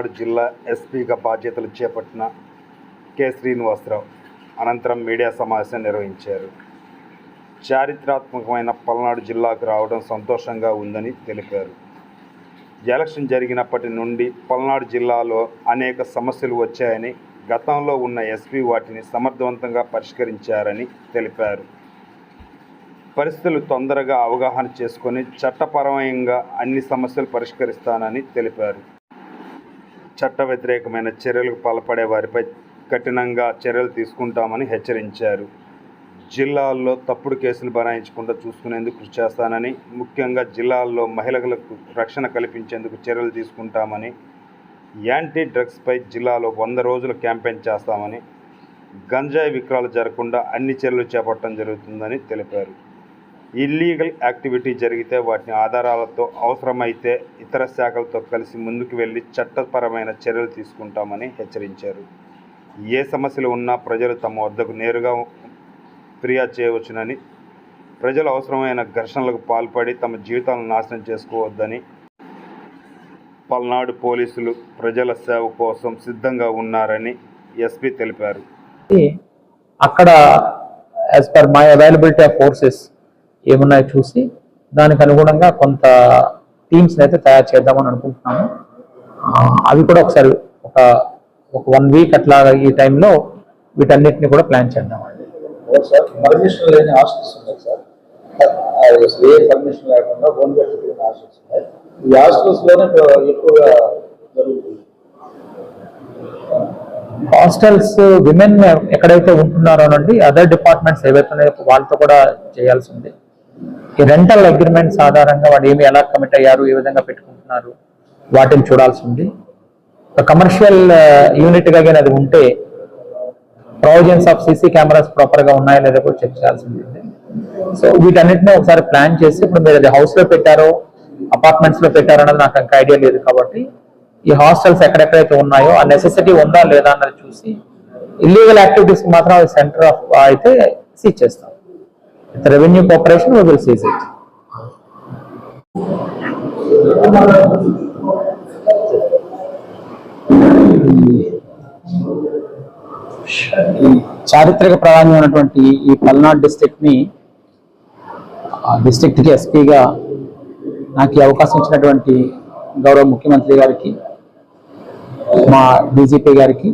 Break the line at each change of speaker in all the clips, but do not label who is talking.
పల్నాడు జిల్లా ఎస్పీగా బాధ్యతలు చేపట్టిన కె శ్రీనివాసరావు అనంతరం మీడియా సమావేశం నిర్వహించారు. చారిత్రాత్మకమైన పల్నాడు జిల్లాకు రావడం సంతోషంగా ఉందని తెలిపారు. ఎలక్షన్ జరిగినప్పటి నుండి పల్నాడు జిల్లాలో అనేక సమస్యలు వచ్చాయని, గతంలో ఉన్న ఎస్పీ వాటిని సమర్థవంతంగా పరిష్కరించారని తెలిపారు. పరిస్థితులు తొందరగా అవగాహన చేసుకొని చట్టపరమైన అన్ని సమస్యలు పరిష్కరిస్తానని తెలిపారు. చట్ట వ్యతిరేకమైన చర్యలకు పాల్పడే వారిపై కఠినంగా చర్యలు తీసుకుంటామని హెచ్చరించారు. జిల్లాల్లో తప్పుడు కేసులు బనాయించకుండా చూసుకునేందుకు కృషి చేస్తానని, ముఖ్యంగా జిల్లాల్లో మహిళలకు రక్షణ కల్పించేందుకు చర్యలు తీసుకుంటామని, యాంటీ డ్రగ్స్పై జిల్లాలో 100 రోజుల క్యాంపెయిన్ చేస్తామని, గంజాయి విక్రయాలు జరగకుండా అన్ని చర్యలు చేపట్టడం జరుగుతుందని తెలిపారు. ఇల్లీగల్ యాక్టివిటీ జరిగితే వాటిని ఆధారాలతో అవసరమైతే ఇతర శాఖలతో కలిసి ముందుకు వెళ్లి చట్టపరమైన చర్యలు తీసుకుంటామని హెచ్చరించారు. ఏ సమస్యలు ఉన్నా ప్రజలు తమ వద్దకు నేరుగా ఫిర్యాదు చేయవచ్చునని, ప్రజలు అవసరమైన ఘర్షణలకు పాల్పడి తమ జీవితాలను నాశనం చేసుకోవద్దని, పల్నాడు పోలీసులు ప్రజల సేవ కోసం సిద్ధంగా ఉన్నారని ఎస్పీ తెలిపారు.
అక్కడ as per my availability of forces ఏమున్నాయో చూసి దానికి అనుగుణంగా కొంత టీమ్స్ని అయితే తయారు చేద్దామని అనుకుంటున్నాము. అవి కూడా ఒకసారి ఒక 1 వీక్ అట్లా ఈ టైంలో వీటన్నిటిని కూడా ప్లాన్ చేద్దామండి.
పర్మిషన్ లేని హాస్టల్స్ ఉన్నాయి సార్, ఏ పర్మిషన్ లేకుండా ఓన్ పెట్టుకునే హాస్టల్స్ ఉన్నాయి. ఈ హాస్టల్స్లోనే ఎక్కువగా జరుగుతుంది.
హాస్టల్స్ విమెన్ ఎక్కడైతే ఉంటున్నారో అండి, అదర్ డిపార్ట్మెంట్స్ ఏవైతే ఉన్నాయో వాళ్ళతో కూడా చేయాల్సి ఉంది. ఈ రెంటల్ అగ్రిమెంట్స్ ఆధారంగా వాడు ఎలా కమిట్ అయ్యారు, ఏ విధంగా పెట్టుకుంటున్నారు వాటిని చూడాల్సి ఉంది. కమర్షియల్ యూనిట్గా కానీ అది ఉంటే ప్రొవిజన్స్ ఆఫ్ సీసీ కెమెరాస్ ప్రాపర్గా ఉన్నాయో లేదో కూడా చెక్ చేయాల్సి ఉంటుంది. సో వీటన్నిటిని ఒకసారి ప్లాన్ చేసి, ఇప్పుడు మీరు అది హౌస్లో పెట్టారో అపార్ట్మెంట్స్లో పెట్టారో అన్నది నాకు ఇంకా ఐడియా లేదు కాబట్టి, ఈ హాస్టల్స్ ఎక్కడెక్కడైతే ఉన్నాయో ఆ నెసెసిటీ ఉందా లేదా అన్నది చూసి ఇల్లీగల్ యాక్టివిటీస్కి మాత్రం సెంటర్ ఆఫ్ అయితే సీజ్ చేస్తాం. With revenue cooperation we will seize it. చారిత్రక ప్రాధాన్యం ఉన్నటువంటి ఈ పల్నాడు డిస్ట్రిక్ట్కి ఎస్పీగా నాకు ఈ అవకాశం ఇచ్చినటువంటి గౌరవ ముఖ్యమంత్రి గారికి, మా డీజీపీ గారికి,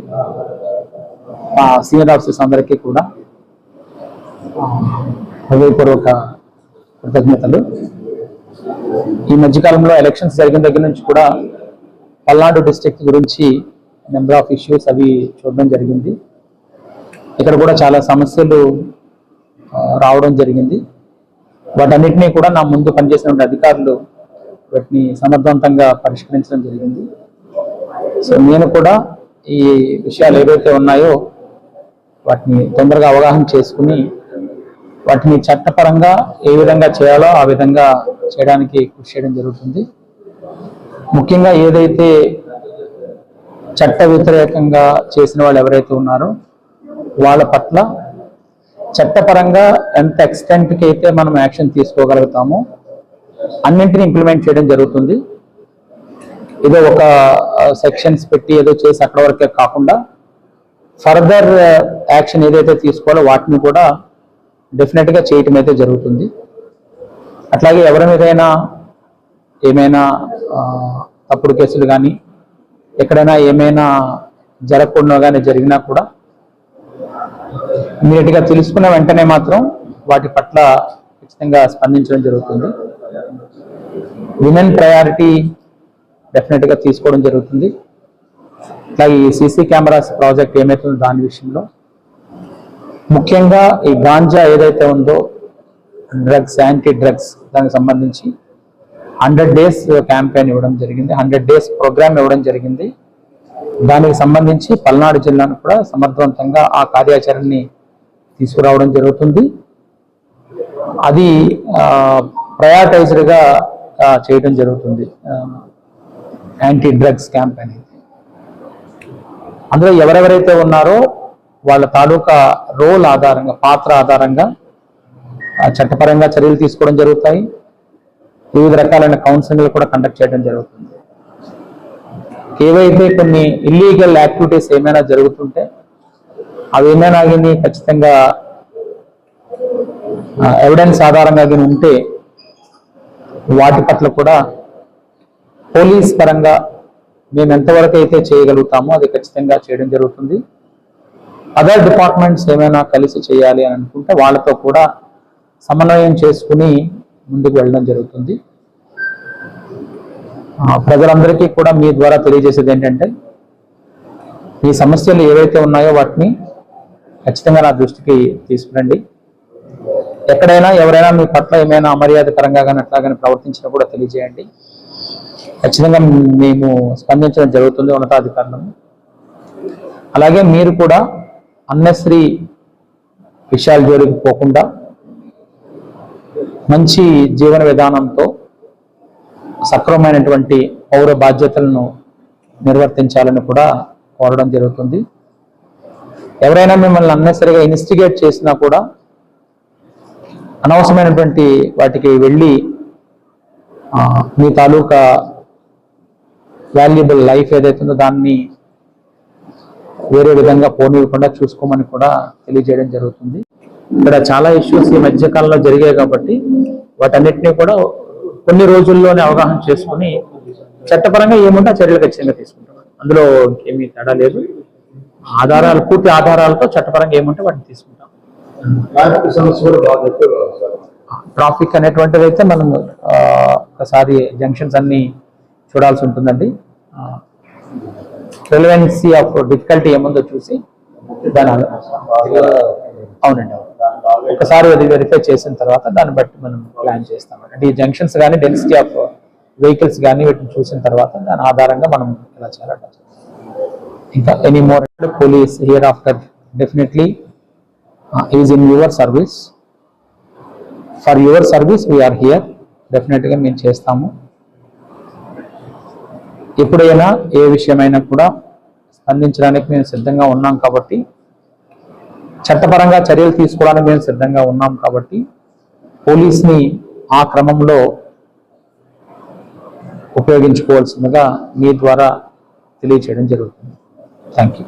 మా సీనియర్ ఆఫీసర్స్ అందరికీ కూడా హృదయపూర్వక కృతజ్ఞతలు. ఈ మధ్యకాలంలో ఎలక్షన్స్ జరిగిన దగ్గర నుంచి కూడా పల్నాడు డిస్ట్రిక్ట్ గురించి నెంబర్ ఆఫ్ ఇష్యూస్ అవి చూడడం జరిగింది. ఇక్కడ కూడా చాలా సమస్యలు రావడం జరిగింది. వాటన్నిటినీ కూడా నా ముందు పనిచేసిన అధికారులు వాటిని సమర్థవంతంగా పరిష్కరించడం జరిగింది. సో నేను కూడా ఈ విషయాలు ఏవైతే ఉన్నాయో వాటిని తొందరగా అవగాహన చేసుకుని వాటిని చట్టపరంగా ఏ విధంగా చేయాలో ఆ విధంగా చేయడానికి కృషి చేయడం జరుగుతుంది. ముఖ్యంగా ఏదైతే చట్ట వ్యతిరేకంగా చేసిన వాళ్ళు ఎవరైతే ఉన్నారో వాళ్ళ పట్ల చట్టపరంగా ఎంత ఎక్స్టెంట్కి అయితే మనం యాక్షన్ తీసుకోగలుగుతామో అన్నింటినీ ఇంప్లిమెంట్ చేయడం జరుగుతుంది. ఏదో ఒక సెక్షన్స్ పెట్టి ఏదో చేసి అక్కడ వరకే కాకుండా ఫర్దర్ యాక్షన్ ఏదైతే తీసుకోవాలో వాటిని కూడా డెఫినెట్గా చేయటం అయితే జరుగుతుంది. అట్లాగే ఎవరి మీదైనా ఏమైనా తప్పుడు కేసులు కానీ ఎక్కడైనా ఏమైనా జరగకుండా కానీ జరిగినా కూడా ఇమీడియట్గా తెలుసుకున్న వెంటనే మాత్రం వాటి పట్ల ఖచ్చితంగా స్పందించడం జరుగుతుంది. విమెన్ ప్రయారిటీ డెఫినెట్గా తీసుకోవడం జరుగుతుంది. అలాగే ఈ సీసీ కెమెరాస్ ప్రాజెక్ట్ ఏమైతుందో దాని విషయంలో ముఖ్యంగా ఈ గాంజా ఏదైతే ఉందో డ్రగ్స్, యాంటీ డ్రగ్స్ దానికి సంబంధించి 100 days క్యాంపెయిన్ ఇవ్వడం జరిగింది, 100 days ప్రోగ్రామ్ ఇవ్వడం జరిగింది. దానికి సంబంధించి పల్నాడు జిల్లాను కూడా సమర్థవంతంగా ఆ కార్యాచరణని తీసుకురావడం జరుగుతుంది. అది ప్రయారిటైజ్డ్గా చేయడం జరుగుతుంది. యాంటీ డ్రగ్స్ క్యాంపెయిన్ అందులో ఎవరెవరైతే ఉన్నారో వాళ్ళ తాలూకా రోల్ ఆధారంగా, పాత్ర ఆధారంగా చట్టపరంగా చర్యలు తీసుకోవడం జరుగుతాయి. వివిధ రకాలైన కౌన్సిలింగ్లు కూడా కండక్ట్ చేయడం జరుగుతుంది. ఏవైతే కొన్ని ఇల్లీగల్ యాక్టివిటీస్ ఏమైనా జరుగుతుంటే అవి ఏమైనా కానీ ఖచ్చితంగా ఎవిడెన్స్ ఆధారంగా కానీ ఉంటే వాటి పట్ల కూడా పోలీస్ పరంగా మేము ఎంతవరకు అయితే చేయగలుగుతామో అది ఖచ్చితంగా చేయడం జరుగుతుంది. అదర్ డిపార్ట్మెంట్స్ ఏమైనా కలిసి చేయాలి అని అనుకుంటే వాళ్ళతో కూడా సమన్వయం చేసుకుని ముందుకు వెళ్ళడం జరుగుతుంది. ప్రజలందరికీ కూడా మీ ద్వారా తెలియజేసేది ఏంటంటే ఈ సమస్యలు ఏవైతే ఉన్నాయో వాటిని ఖచ్చితంగా నా దృష్టికి తీసుకురండి. ఎక్కడైనా ఎవరైనా మీ పట్ల ఏమైనా అమర్యాదకరంగా కానీ అట్లా కానీ ప్రవర్తించినా కూడా తెలియజేయండి. ఖచ్చితంగా మేము స్పందించడం జరుగుతుంది ఉన్నతాధికారులను. అలాగే మీరు కూడా అన్నెసరీ విషయాల జోలికి పోకుండా మంచి జీవన విధానంతో సక్రమమైనటువంటి పౌర బాధ్యతలను నిర్వర్తించాలని కూడా కోరడం జరుగుతుంది. ఎవరైనా మిమ్మల్ని అన్నెసరిగా ఇన్స్టిగేట్ చేసినా కూడా అనవసరమైనటువంటి వాటికి వెళ్ళి మీ తాలూకా వాల్యుబుల్ లైఫ్ ఏదైతుందో దాన్ని వేరే విధంగా పోనీయకుండా చూసుకోమని కూడా తెలియజేయడం జరుగుతుంది. ఇక్కడ చాలా ఇష్యూస్ ఈ మధ్య కాలంలో జరిగాయి కాబట్టి వాటన్నిటినీ కూడా కొన్ని రోజుల్లోనే అవగాహన చేసుకుని చట్టపరంగా ఏముంటే ఆ చర్యలు ఖచ్చితంగా తీసుకుంటాం. అందులో ఏమీ తేడా లేదు. పూర్తి ఆధారాలతో చట్టపరంగా ఏముంటే వాటిని తీసుకుంటాం. ట్రాఫిక్ అనేటువంటిది అయితే మనం ఒకసారి జంక్షన్స్ అన్ని చూడాల్సి ఉంటుందండి. రిలవెన్సీ ఆఫ్ డిఫికల్టీ ఏముందో చూసి దాని అవునండి ఒకసారి అది వెరిఫై చేసిన తర్వాత దాన్ని బట్టి మనం ప్లాన్ చేస్తాం. అంటే ఈ జంక్షన్స్ కానీ డెన్సిటీ ఆఫ్ వెహికల్స్ కానీ వీటిని చూసిన తర్వాత దాని ఆధారంగా మనం ఎలా చేయాలంటే ఇంకా any more police here after definitely is in your service. For your service we are here. డెఫినెట్గా మేము చేస్తాము. ఎప్పుడైనా ఏ విషయమైనా కూడా స్పందించడానికి మేము సిద్ధంగా ఉన్నాం కాబట్టి చట్టపరంగా చర్యలు తీసుకోవడానికి మేము సిద్ధంగా ఉన్నాం కాబట్టి పోలీస్ని ఆ క్రమంలో ఉపయోగించుకోవాల్సిందిగా మీ ద్వారా తెలియచేయడం జరుగుతుంది. Thank you.